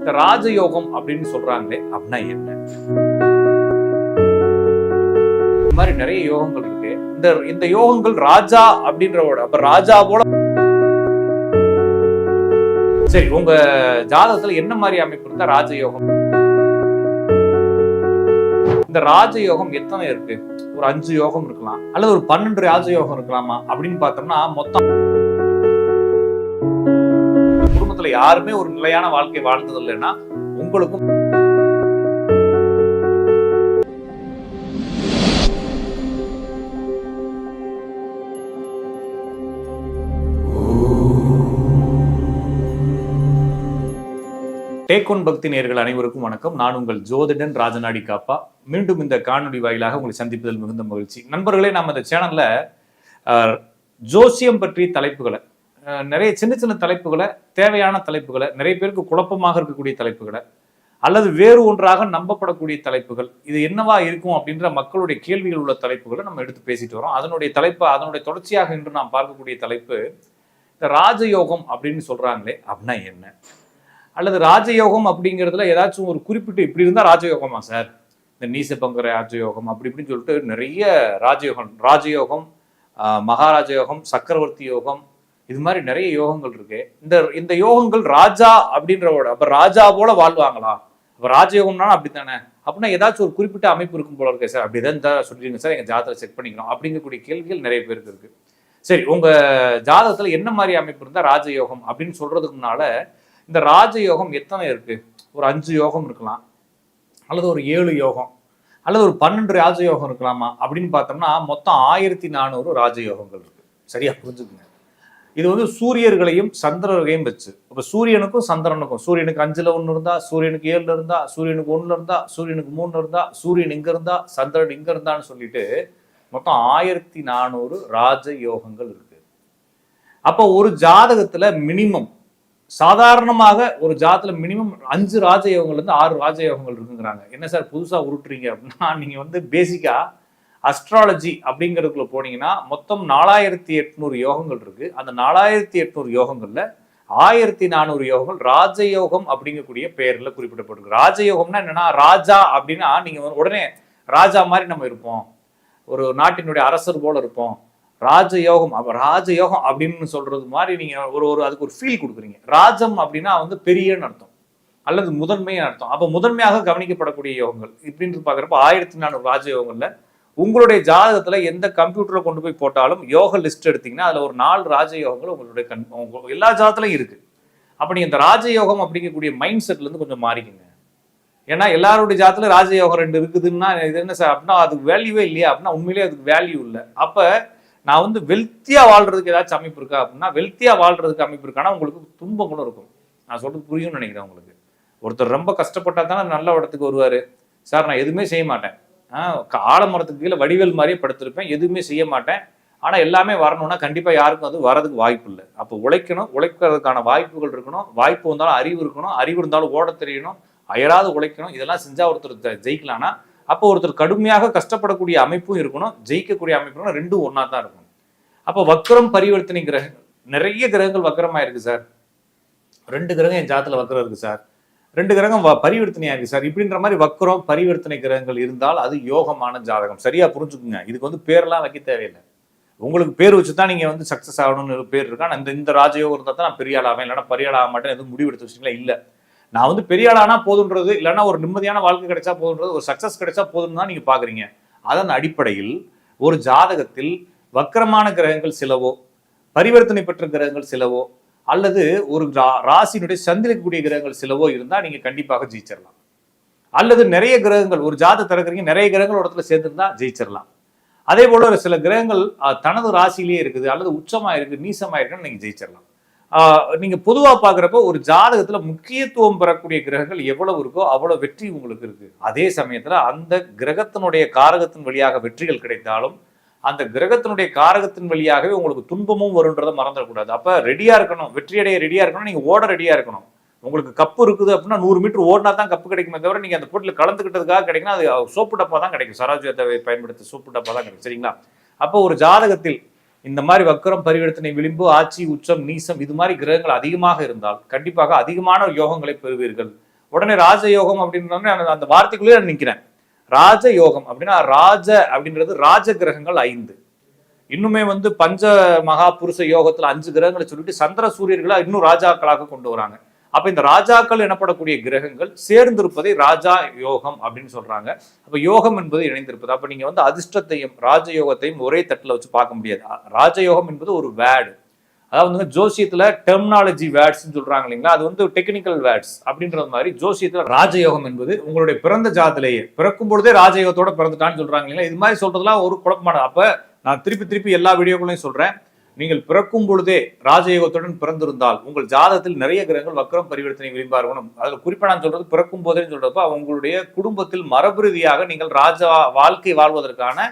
இந்த ராஜயோகம் அப்படின்னு சொல்றாங்களே அப்படின்னா என்ன? இந்த மாதிரி நிறைய யோகங்கள் இருக்கு. இந்த யோகங்கள் ராஜா அப்படின்றவோட அப்ப ராஜா போல சரி, உங்க ஜாதகத்துல என்ன மாதிரி அமைப்பு இருந்தா ராஜயோகம்? இந்த ராஜயோகம் எத்தனை இருக்கு? ஒரு 5 யோகம் இருக்கலாம், அல்லது ஒரு 12 ராஜயோகம் இருக்கலாமா அப்படின்னு பார்த்தோம்னா, மொத்தம் குடும்பத்துல யாருமே ஒரு நிலையான வாழ்க்கை வாழ்ந்தது இல்லைன்னா உங்களுக்கும் டேக் ஒன் பக்தி நேயர்கள் அனைவருக்கும் வணக்கம். நான் உங்கள் ஜோதிடன் ராஜநாடி காப்பா. மீண்டும் இந்த காணொலி வாயிலாக உங்களை சந்திப்பதில் மிகுந்த மகிழ்ச்சி. நண்பர்களே, நம்ம இந்த சேனல்ல ஜோசியம் பற்றிய தலைப்புகளை நிறைய சின்ன சின்ன தலைப்புகளை, தேவையான தலைப்புகளை, நிறைய பேருக்கு குழப்பமாக இருக்கக்கூடிய தலைப்புகளை, அல்லது வேறு ஒன்றாக நம்பப்படக்கூடிய தலைப்புகள், இது என்னவா இருக்கும் அப்படின்ற மக்களுடைய கேள்விகள் உள்ள தலைப்புகளை நம்ம எடுத்து பேசிட்டு வரோம். அதனுடைய தொடர்ச்சியாக இன்று நாம் பார்க்கக்கூடிய தலைப்பு இந்த ராஜயோகம் அப்படின்னு சொல்றாங்களே அப்படின்னா என்ன? அல்லது ராஜயோகம் அப்படிங்கிறதுல ஏதாச்சும் ஒரு குறிப்பிட்டு இப்படி இருந்தால் ராஜயோகமா சார், இந்த நீசபங்கர ராஜயோகம் அப்படி இப்படின்னு சொல்லிட்டு நிறைய ராஜயோகம், மகாராஜயோகம், சக்கரவர்த்தி யோகம், இது மாதிரி நிறைய யோகங்கள் இருக்கு. இந்த யோகங்கள் ராஜா அப்படின்றவோட அப்ப ராஜா போல வாழ்வாங்களா? அப்ப ராஜயோகம்னா அப்படித்தானே? அப்படின்னா ஏதாச்சும் ஒரு குறிப்பிட்ட அமைப்பு இருக்கும் போல இருக்கே சார், அப்படிதான் சொல்லிடுங்க சார், எங்க ஜாதகத்தை செக் பண்ணிக்கணும் அப்படிங்கக்கூடிய கேள்விகள் நிறைய பேருக்கு இருக்கு. சரி, உங்க ஜாதகத்துல என்ன மாதிரி அமைப்பு இருந்தா ராஜயோகம் அப்படின்னு சொல்றதுக்கு முன்னால, இந்த ராஜயோகம் எத்தனை இருக்கு? ஒரு 5 யோகம் இருக்கலாம், அல்லது ஒரு 7 யோகம், அல்லது ஒரு 12 ராஜயோகம் இருக்கலாமா அப்படின்னு பார்த்தோம்னா, மொத்தம் 1400 ராஜயோகங்கள் இருக்கு. சரியா புரிஞ்சுக்குங்க. இது வந்து சூரியர்களையும் சந்திரர்களையும் வச்சு, இப்ப சூரியனுக்கும் சந்திரனுக்கும், சூரியனுக்கு 5ல் 1 இருந்தா, சூரியனுக்கு 7ல் இருந்தா, சூரியனுக்கு 1ல் இருந்தா, சூரியனுக்கு 3ல் இருந்தா, சூரியன் இங்க இருந்தா, சந்திரன் இங்க இருந்தான்னு சொல்லிட்டு மொத்தம் 1400 ராஜயோகங்கள் இருக்கு. அப்போ ஒரு ஜாதகத்துல மினிமம், சாதாரணமாக ஒரு ஜாதத்துல மினிமம் 5 ராஜயோகங்கள் இருந்து 6 ராஜயோகங்கள் இருக்குங்கிறாங்க. என்ன சார் புதுசா உருட்டுறீங்க அப்படின்னா, நீங்க வந்து பேசிக்கா அஸ்ட்ராலஜி அப்படிங்கிறதுக்குள்ள போனீங்கன்னா மொத்தம் 4800 யோகங்கள் இருக்கு. அந்த 4800 யோகங்கள்ல 1400 யோகங்கள் ராஜயோகம் அப்படிங்கக்கூடிய பெயர்ல குறிப்பிடப்பட்டிருக்கு. ராஜயோகம்னா என்னன்னா, ராஜா அப்படின்னா நீங்க உடனே ராஜா மாதிரி நம்ம இருப்போம், ஒரு நாட்டினுடைய அரசர் போல இருப்போம். ராஜயோகம் ராஜயோகம் அப்படின்னு சொல்றது மாதிரி நீங்க அதுக்கு ஒரு ஃபீல் கொடுக்குறீங்க. ராஜம் அப்படின்னா வந்து பெரியன்னு அர்த்தம், அல்லது முதன்மைன்னு அர்த்தம். அப்ப முதன்மையாக கவனிக்கப்படக்கூடிய யோகங்கள் இப்படின்னு பாக்குறப்ப 1400 ராஜயோகங்கள்ல உங்களுடைய ஜாதகத்துல எந்த கம்ப்யூட்டர்ல கொண்டு போய் போட்டாலும் யோக லிஸ்ட் எடுத்தீங்கன்னா அதுல ஒரு 4 ராஜயோகங்கள் உங்களுடைய எல்லா ஜாதகத்திலும் இருக்கு. அப்ப நீங்க இந்த ராஜயோகம் அப்படிங்கக்கூடிய மைண்ட் செட்ல இருந்து கொஞ்சம் மாறிக்குங்க. ஏன்னா எல்லாருடைய ஜாதத்துல ராஜயோகம் 2 இருக்குதுன்னா இது என்ன சார் அப்படின்னா அதுக்கு வேல்யூவே இல்லையா அப்படின்னா உண்மையிலேயே அதுக்கு வேல்யூ இல்லை. அப்ப நான் வந்து வெல்த்தியா வாழ்றதுக்கு ஏதாச்சும் அமைப்பு இருக்கா அப்படின்னா, வெல்த்தியா வாழ்றதுக்கு அமைப்பு இருக்கானா உங்களுக்கு துன்பம் கூட இருக்கும். நான் சொல்றது புரியும்னு நினைக்கிறேன் உங்களுக்கு. ஒருத்தர் ரொம்ப கஷ்டப்பட்டா தானே நல்ல இடத்துக்கு வருவாரு. சார் நான் எதுவுமே செய்ய மாட்டேன், ஆலமரத்துக்கு கீழே வடிவேல் மாதிரியே படுத்திருப்பேன், எதுவுமே செய்ய மாட்டேன், ஆனா எல்லாமே வரணும்னா கண்டிப்பா யாருக்கும் அது வரதுக்கு வாய்ப்பு இல்லை. அப்போ உழைக்கணும், உழைக்கிறதுக்கான வாய்ப்புகள் இருக்கணும், வாய்ப்பு வந்தாலும் அறிவு இருக்கணும், அறிவு இருந்தாலும் ஓட தெரியணும், அயராது உழைக்கணும். இதெல்லாம் செஞ்சா ஒருத்தர் ஜெயிக்கலாம்னா அப்போ ஒருத்தர் கடுமையாக கஷ்டப்படக்கூடிய அமைப்பும் இருக்கணும், ஜெயிக்கக்கூடிய அமைப்பும், ரெண்டும் ஒன்னா தான் இருக்கணும். அப்போ வக்ரம் பரிவர்த்தனை கிரகங்கள், நிறைய கிரகங்கள் வக்கரமா இருக்கு சார், 2 கிரகம் என் ஜாதத்துல வக்கரம் இருக்கு சார், 2 கிரகம் பரிவர்த்தனையா இருக்கு சார், இப்படின்ற மாதிரி வக்கரம் பரிவர்த்தனை கிரகங்கள் இருந்தால் அது யோகமான ஜாதகம். சரியா புரிஞ்சுக்குங்க. இதுக்கு வந்து பேர்லாம் வைக்க தேவையில்லை. உங்களுக்கு பேர் வச்சுதான் நீங்க வந்து சக்சஸ் ஆகணும்னு பேர் இருக்கா. இந்த ராஜயோகம் இருந்தா தான் நான் பெரிய ஆள் ஆவேன், இல்லைன்னா பெரிய ஆள் ஆக மாட்டேன் எதுவும் முடிவெடுத்து வச்சுங்களா? இல்லை, நான் வந்து பெரிய ஆளானா போதுன்றது, இல்லைன்னா ஒரு நிம்மதியான வாழ்க்கை கிடைச்சா போதுன்றது, ஒரு சக்சஸ் கிடைச்சா போதுன்னு தான் நீங்க பாக்குறீங்க. அதன் அடிப்படையில் ஒரு ஜாதகத்தில் வக்கரமான கிரகங்கள் சிலவோ, பரிவர்த்தனை பெற்ற கிரகங்கள் சிலவோ, அல்லது ஒரு ராசியினுடைய சந்திரக்கூடிய கிரகங்கள் சிலவோ இருந்தா நீங்க கண்டிப்பாக ஜெயிச்சிடலாம். அல்லது நிறைய கிரகங்கள் ஒரு ஜாதகத்தை திறக்கிறீங்க, நிறைய கிரகங்கள் ஒரு இடத்துல சேர்ந்துருந்தா ஜெயிச்சிடலாம். அதே போல ஒரு சில கிரகங்கள் தனது ராசியிலேயே இருக்குது, அல்லது உச்சமா இருக்கு, நீசமா இருக்குன்னு நீங்க ஜெயிச்சிடலாம். நீங்க பொதுவா பாக்குறப்ப ஒரு ஜாதகத்துல முக்கியத்துவம் பெறக்கூடிய கிரகங்கள் எவ்வளவு இருக்கோ அவ்வளவு வெற்றி உங்களுக்கு இருக்கு. அதே சமயத்துல அந்த கிரகத்தினுடைய காரகத்தின் வழியாக வெற்றிகள் கிடைத்தாலும் அந்த கிரகத்தினுடைய காரகத்தின் வழியாகவே உங்களுக்கு துன்பமும் வரும்ன்றதை மறந்துடக்கூடாது. அப்ப ரெடியா இருக்கணும், வெற்றியடைய ரெடியா இருக்கணும், நீங்க ஓட ரெடியா இருக்கணும். உங்களுக்கு கப்பு இருக்குது அப்படின்னா 100 மீட்டர் ஓடினா தான் கப்பு கிடைக்குமே தவிர நீங்க அந்த போட்டியில் கலந்துக்கிட்டதுக்காக கிடைக்குன்னா அது சோப்பு டப்பா தான் கிடைக்கும், சராஜ்யத்தை பயன்படுத்தி சோப்பு டப்பா தான் கிடைக்கும். சரிங்களா? அப்போ ஒரு ஜாதகத்தில் இந்த மாதிரி வக்கரம் பரிவர்த்தனை விளிம்பு ஆட்சி உச்சம் நீசம் இது மாதிரி கிரகங்கள் அதிகமாக இருந்தால் கண்டிப்பாக அதிகமான யோகங்களை பெறுவீர்கள். உடனே ராஜயோகம் அப்படின்றோடனே அந்த வார்த்தைக்குள்ளேயே நான் நிற்கிறேன். ராஜயோகம் அப்படின்னா ராஜ அப்படின்றது ராஜ கிரகங்கள் 5. இன்னுமே வந்து பஞ்ச மகா புருஷ யோகத்துல 5 கிரகங்களை சொல்லிட்டு சந்திர சூரியர்களை இன்னும் ராஜாக்களாக கொண்டு வராங்க. அப்ப இந்த ராஜாக்கள் எனப்படக்கூடிய கிரகங்கள் சேர்ந்திருப்பதை ராஜா யோகம் அப்படின்னு சொல்றாங்க. அப்ப யோகம் என்பது இணைந்திருப்பது. அப்ப நீங்க வந்து அதிர்ஷ்டத்தையும் ராஜயோகத்தையும் ஒரே தட்டுல வச்சு பார்க்க முடியாது. ராஜயோகம் என்பது ஒரு வேர்டு. அதாவது ஜோசியத்துல டெர்மினாலஜி வேர்ட்ஸ் சொல்றாங்க இல்லைங்களா, அது வந்து டெக்னிக்கல் வேர்ட்ஸ் அப்படின்றது மாதிரி ஜோசியத்துல ராஜயோகம் என்பது உங்களுடைய பிறந்த ஜாதத்திலேயே பிறக்கும் பொழுதே ராஜயோகத்தோட பிறந்துட்டான்னு சொல்றாங்க இல்லைங்களா. இது மாதிரி சொல்றதுலாம் ஒரு குழப்பமான. அப்ப நான் திருப்பி எல்லா வீடியோக்களையும் சொல்றேன், நீங்கள் பிறக்கும் பொழுதே ராஜயோகத்துடன் பிறந்திருந்தால் உங்கள் ஜாதகத்தில் நிறைய கிரகங்கள் வக்ரம் பரிவர்த்தனை விரும்பார்கள். அதுல குறிப்பா நான் சொல்றது பிறக்கும் போதே சொல்றப்ப உங்களுடைய குடும்பத்தில் மரபு ரீதியாக நீங்கள் ராஜா வாழ்க்கை வாழ்வதற்கான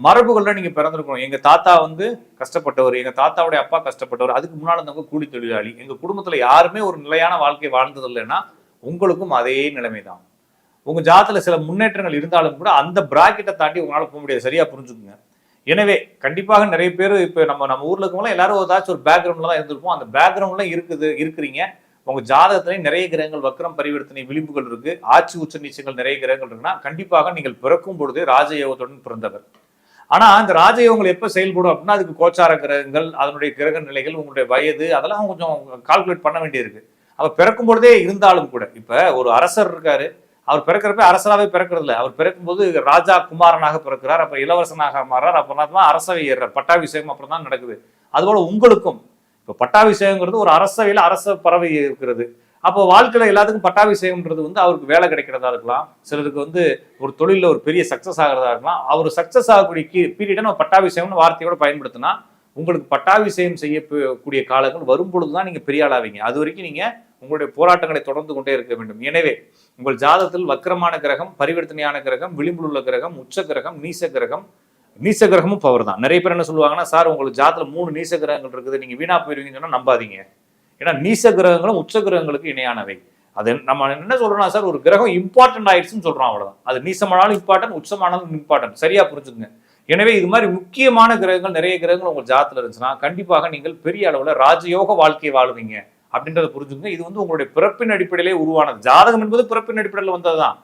மரபுகள்ல நீங்க பிறந்திருக்கணும். எங்க தாத்தா வந்து கஷ்டப்பட்டவர், எங்க தாத்தாவுடைய அப்பா கஷ்டப்பட்டவர், அதுக்கு முன்னால இருந்தவங்க கூலி தொழிலாளி. எங்க குடும்பத்துல யாருமே ஒரு நிலையான வாழ்க்கை வாழ்ந்தது இல்லைன்னா உங்களுக்கும் அதே நிலைமைதான். உங்க ஜாதத்துல சில முன்னேற்றங்கள் இருந்தாலும் கூட அந்த பிராக்கெட்டை தாண்டி உங்களால போக முடியாது. சரியா புரிஞ்சுக்குங்க. எனவே கண்டிப்பாக நிறைய பேர் இப்ப நம்ம ஊர்ல இருக்கவங்களாம் எல்லாரும் ஏதாச்சும் ஒரு பேக்ரவுண்ட்ல தான் இருந்திருப்போம். அந்த பேக்ரவுண்ட்ல இருக்கிறீங்க. உங்க ஜாதகத்திலையும் நிறைய கிரகங்கள் வக்ரம் பரிவர்த்தனை விளிம்புகள் இருக்கு, ஆட்சி உச்ச நீச்சங்கள் நிறைய கிரகங்கள் இருக்குன்னா கண்டிப்பாக நீங்கள் பிறக்கும் பொழுது ராஜயோகத்துடன் பிறந்தவர். ஆனா இந்த ராஜயோகங்கள் எப்ப செயல்படும் அப்படின்னா அதுக்கு கோச்சார கிரகங்கள், அதனுடைய கிரக நிலைகள், உங்களுடைய வயது, அதெல்லாம் கொஞ்சம் கால்குலேட் பண்ண வேண்டியிருக்கு. அப்ப பிறக்கும் பொழுதே இருந்தாலும் கூட இப்ப ஒரு அரசர் இருக்காரு, அவர் பிறக்கிறப்ப அரசராகவே பிறக்கிறது இல்லை. அவர் பிறக்கும்போது ராஜா குமாரனாக பிறக்கிறார், அப்ப இளவரசனாக மாறார், அப்புறம் தான் அரசவை ஏறார், பட்டாபிஷேகம் அப்புறம் தான் நடக்குது. அதுபோல உங்களுக்கும் இப்ப பட்டாபிஷேகங்கிறது ஒரு அரசவையில அரச பறவை இருக்கிறது. அப்போ வாழ்க்கையில எல்லாத்துக்கும் பட்டாபிஷேகம்ன்றது வந்து அவருக்கு வேலை கிடைக்கிறதா இருக்கலாம், சிலருக்கு வந்து ஒரு தொழில ஒரு பெரிய சக்சஸ் ஆகிறதா இருக்கலாம். அவர் சக்சஸ் ஆகக்கூடிய பீரியடை நம்ம பட்டாபிஷேகம்னு வார்த்தையோட பயன்படுத்தினா உங்களுக்கு பட்டாபிஷேகம் செய்யக்கூடிய காலங்கள் வரும் பொழுதுதான் நீங்க பெரிய ஆளாவீங்க. அது வரைக்கும் நீங்க உங்களுடைய போராட்டங்களை தொடர்ந்து கொண்டே இருக்க வேண்டும். எனவே உங்கள் ஜாதகத்தில் வக்ரமான கிரகம், பரிவர்த்தனையான கிரகம், விளிம்பில் உள்ள கிரகம், உச்ச கிரகம், நீச கிரகமும் பவர் தான். நிறைய பேர் என்ன சொல்லுவாங்கன்னா, சார் உங்களுக்கு ஜாதகத்துல 3 நீச கிரகங்கள் இருக்குது, நீங்க வீணா போயிருவீங்கன்னு சொன்னா நம்பாதீங்க. ஏன்னா நீச கிரகங்களும் உச்ச கிரகங்களுக்கு இணையானவை. அது நம்ம என்ன சொல்றோம்னா, சார் ஒரு கிரகம் இம்பார்ட்டன்ட் ஆயிடுச்சுன்னு சொல்றோம், அவ்வளவுதான். அது நீசமானாலும் இம்பார்ட்டன்ட், உச்சமானாலும் இம்பார்ட்டன்ட். சரியா புரிஞ்சுக்குங்க. எனவே இது மாதிரி முக்கியமான கிரகங்கள் நிறைய கிரகங்கள் உங்க ஜாதத்துல இருந்துச்சுன்னா கண்டிப்பாக நீங்கள் பெரிய அளவுல ராஜயோக வாழ்க்கையை வாழுவீங்க அப்படின்றத புரிஞ்சுங்க. இது வந்து உங்களுடைய பிறப்பின் அடிப்படையிலே உருவானது. ஜாதகம் என்பது பிறப்பின் அடிப்படையில் வந்ததுதான்.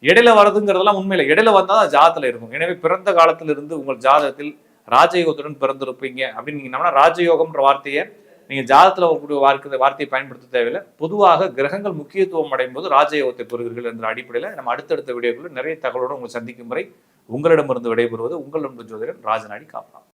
இடையில வரதுங்கிறதெல்லாம் உண்மையில இடையில வந்தாதான் ஜாதத்துல இருக்கும். எனவே பிறந்த காலத்திலிருந்து உங்கள் ஜாதகத்தில் ராஜயோகத்துடன் பிறந்திருப்பீங்க அப்படின்னு நீங்க ராஜயோகம்ன்ற வார்த்தையை நீங்க ஜாதகத்துல கூடிய வார்த்தையை பயன்படுத்த தேவையில்லை. பொதுவாக கிரகங்கள் முக்கியத்துவம் அடையும் போது ராஜயோகத்தை பெறுகிறீர்கள் என்ற அடிப்படையில நம்ம அடுத்தடுத்த வீடியோக்களில் நிறைய தகவலோடு உங்களை சந்திக்கும் வரை உங்களிடமிருந்து விடைபெறுவது உங்கள் நண்பர் ஜோதிடர் ராஜநாடி காப்பா.